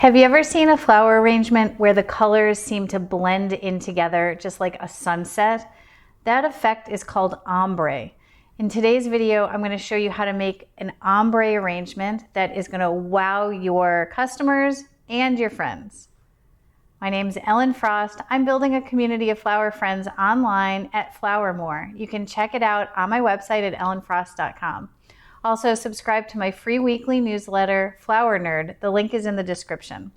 Have you ever seen a flower arrangement where the colors seem to blend in together just like a sunset? That effect is called ombre. In today's video, I'm going to show you how to make an ombre arrangement that is going to wow your customers and your friends. My name is Ellen Frost. I'm building a community of flower friends online at FlowerMore. You can check it out on my website at ellenfrost.com. Also, subscribe to my free weekly newsletter, FlowerNerd. The link is in the description.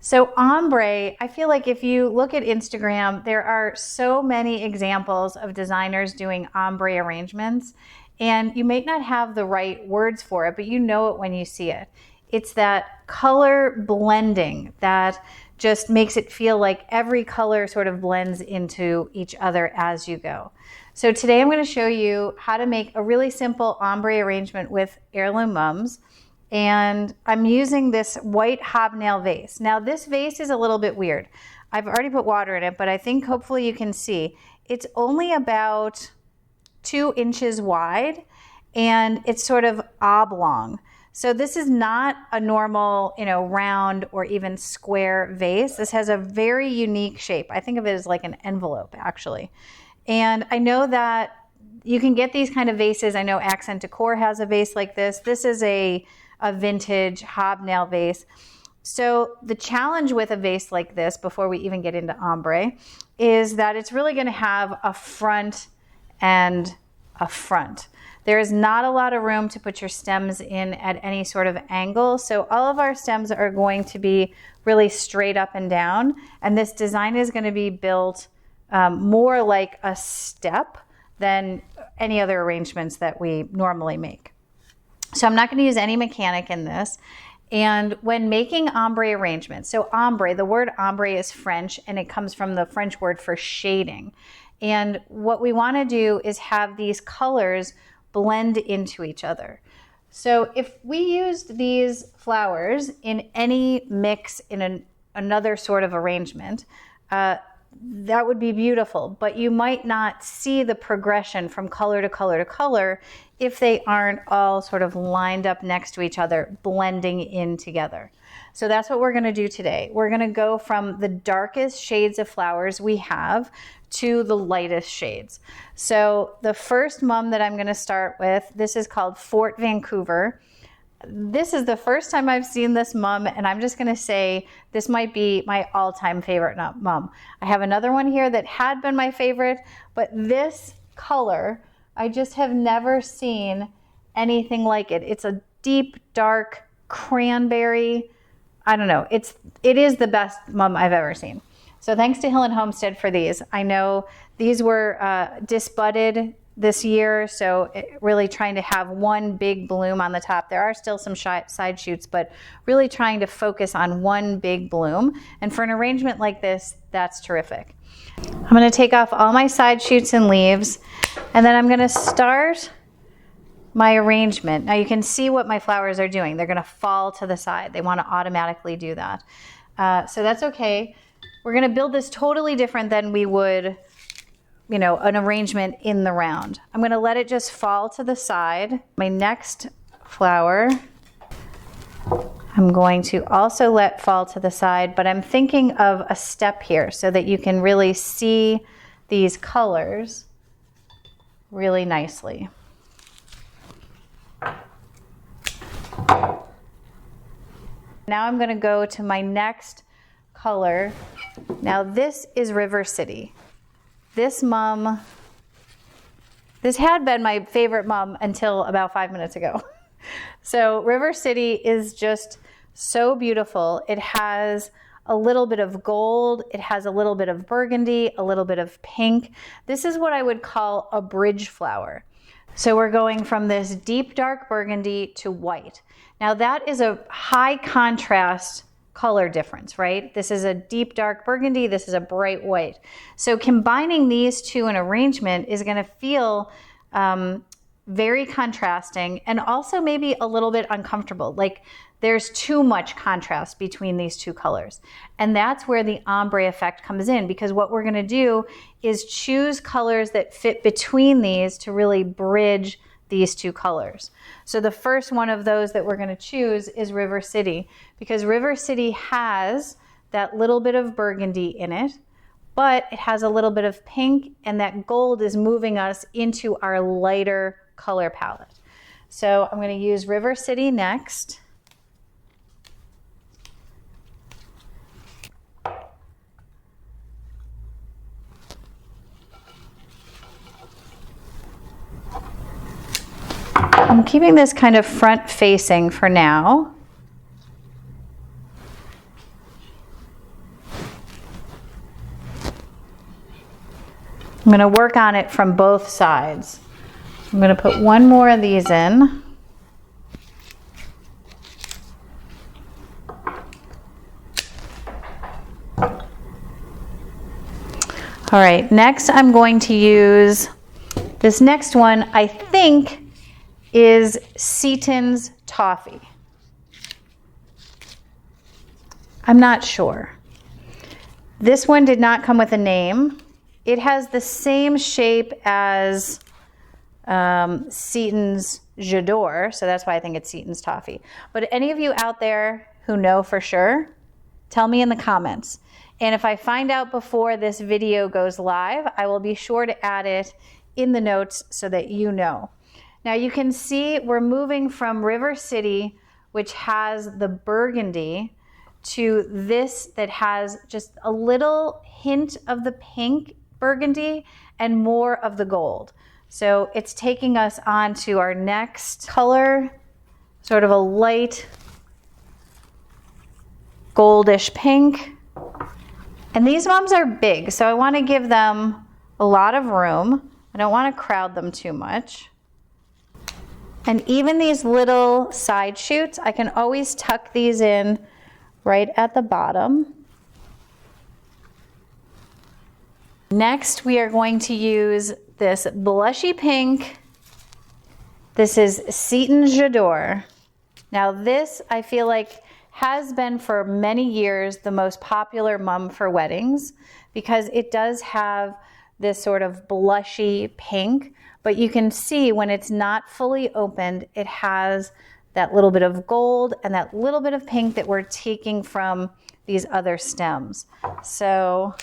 So ombre, I feel like if you look at Instagram, there are so many examples of designers doing ombre arrangements, and you may not have the right words for it, but you know it when you see it. It's that color blending that just makes it feel like every color sort of blends into each other as you go. So today I'm going to show you how to make a really simple ombre arrangement with heirloom mums. And I'm using this white hobnail vase. Now this vase is a little bit weird. I've already put water in it, but I think hopefully you can see. It's only about 2 inches wide and it's sort of oblong. So this is not a normal, round or even square vase. This has a very unique shape. I think of it as like an envelope actually. And I know that you can get these kind of vases. I know Accent Decor has a vase like this. This is a vintage hobnail vase. So the challenge with a vase like this, before we even get into ombre, is that it's really going to have a front and a front. There is not a lot of room to put your stems in at any sort of angle. So all of our stems are going to be really straight up and down. And this design is going to be built more like a step than any other arrangements that we normally make. So I'm not going to use any mechanic in this. And when making ombre arrangements, so ombre, the word ombre is French and it comes from the French word for shading. And what we want to do is have these colors blend into each other. So if we used these flowers in any mix in another sort of arrangement, that would be beautiful, but you might not see the progression from color to color to color if they aren't all sort of lined up next to each other, blending in together. So that's what we're going to do today. We're going to go from the darkest shades of flowers we have to the lightest shades. So the first mum that I'm going to start with, this is called Fort Vancouver. This is the first time I've seen this mum, and I'm just going to say this might be my all-time favorite mum. I have another one here that had been my favorite, but this color, I just have never seen anything like it. It's a deep, dark cranberry. I don't know. It is the best mum I've ever seen. So thanks to Hill & Homestead for these. I know these were disbudded this year, so really trying to have one big bloom on the top. There are still some side shoots, but really trying to focus on one big bloom. And for an arrangement like this, that's terrific. I'm going to take off all my side shoots and leaves, and then I'm going to start my arrangement. Now you can see what my flowers are doing. They're going to fall to the side. They want to automatically do that. So that's okay. We're going to build this totally different than we would an arrangement in the round. I'm going to let it just fall to the side. My next flower, I'm going to also let fall to the side, but I'm thinking of a step here so that you can really see these colors really nicely. Now I'm going to go to my next color. Now this is River City. This mum, this had been my favorite mum until about 5 minutes ago. So River City is just so beautiful. It has a little bit of gold. It has a little bit of burgundy, a little bit of pink. This is what I would call a bridge flower. So we're going from this deep dark burgundy to white. Now that is a high contrast color difference, right? This is a deep dark burgundy, this is a bright white. So combining these two in arrangement is going to feel very contrasting and also maybe a little bit uncomfortable. Like there's too much contrast between these two colors. And that's where the ombre effect comes in, because what we're going to do is choose colors that fit between these to really bridge these two colors. So the first one of those that we're going to choose is River City, because River City has that little bit of burgundy in it, but it has a little bit of pink, and that gold is moving us into our lighter color palette. So I'm going to use River City next. I'm keeping this kind of front facing for now. I'm going to work on it from both sides. I'm going to put one more of these in. All right, next I'm going to use this next one, I think is Seaton's Toffee. I'm not sure. This one did not come with a name. It has the same shape as Seaton's J'adore, so that's why I think it's Seaton's Toffee. But any of you out there who know for sure, tell me in the comments. And if I find out before this video goes live, I will be sure to add it in the notes so that you know. Now you can see we're moving from River City, which has the burgundy, to this that has just a little hint of the pink burgundy and more of the gold. So it's taking us on to our next color, sort of a light goldish pink. And these mums are big, so I want to give them a lot of room. I don't want to crowd them too much. And even these little side shoots, I can always tuck these in right at the bottom. Next, we are going to use this blushy pink. This is Seaton's J'adore. Now this, I feel like, has been for many years the most popular mum for weddings because it does have this sort of blushy pink, but you can see when it's not fully opened, it has that little bit of gold and that little bit of pink that we're taking from these other stems. So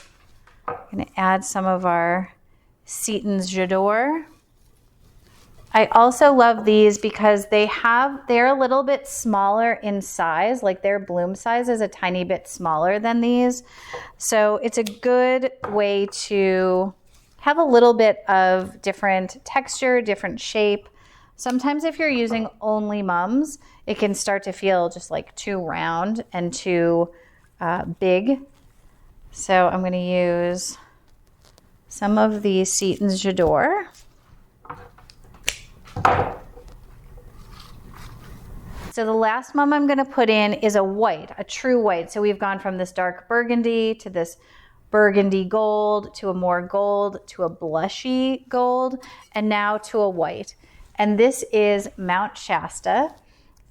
I'm going to add some of our Seaton's J'adore. I also love these because they're a little bit smaller in size, like their bloom size is a tiny bit smaller than these. So it's a good way to have a little bit of different texture, different shape. Sometimes if you're using only mums, it can start to feel just like too round and too big. So I'm going to use some of the Seaton's J'adore. So the last mum I'm going to put in is a white, a true white. So we've gone from this dark burgundy to this burgundy gold to a more gold to a blushy gold and now to a white. And this is Mount Shasta.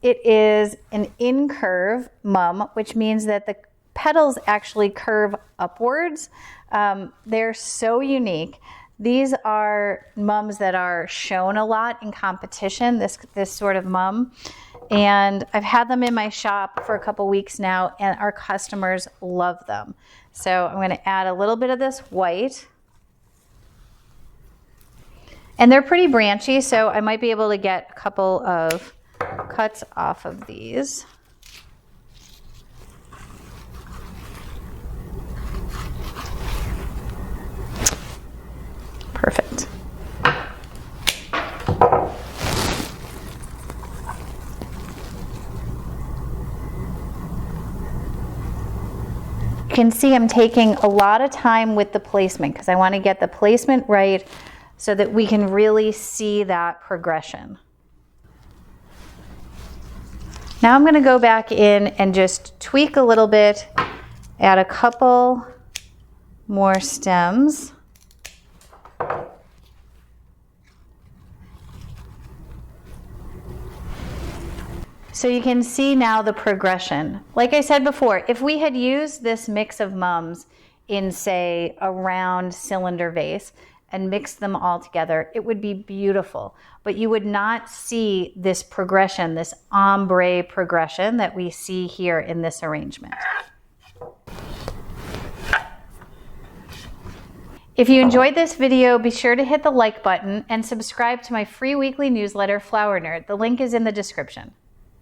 It is an incurve mum, which means that the petals actually curve upwards. They're so unique. These are mums that are shown a lot in competition, this sort of mum. And I've had them in my shop for a couple weeks now, and our customers love them. So I'm going to add a little bit of this white. And they're pretty branchy, so I might be able to get a couple of cuts off of these. Perfect. You can see I'm taking a lot of time with the placement because I want to get the placement right so that we can really see that progression. Now I'm going to go back in and just tweak a little bit, add a couple more stems. So you can see now the progression. Like I said before, if we had used this mix of mums in, say, a round cylinder vase, and mixed them all together, it would be beautiful. But you would not see this progression, this ombre progression that we see here in this arrangement. If you enjoyed this video, be sure to hit the like button and subscribe to my free weekly newsletter, FlowerNerd. The link is in the description.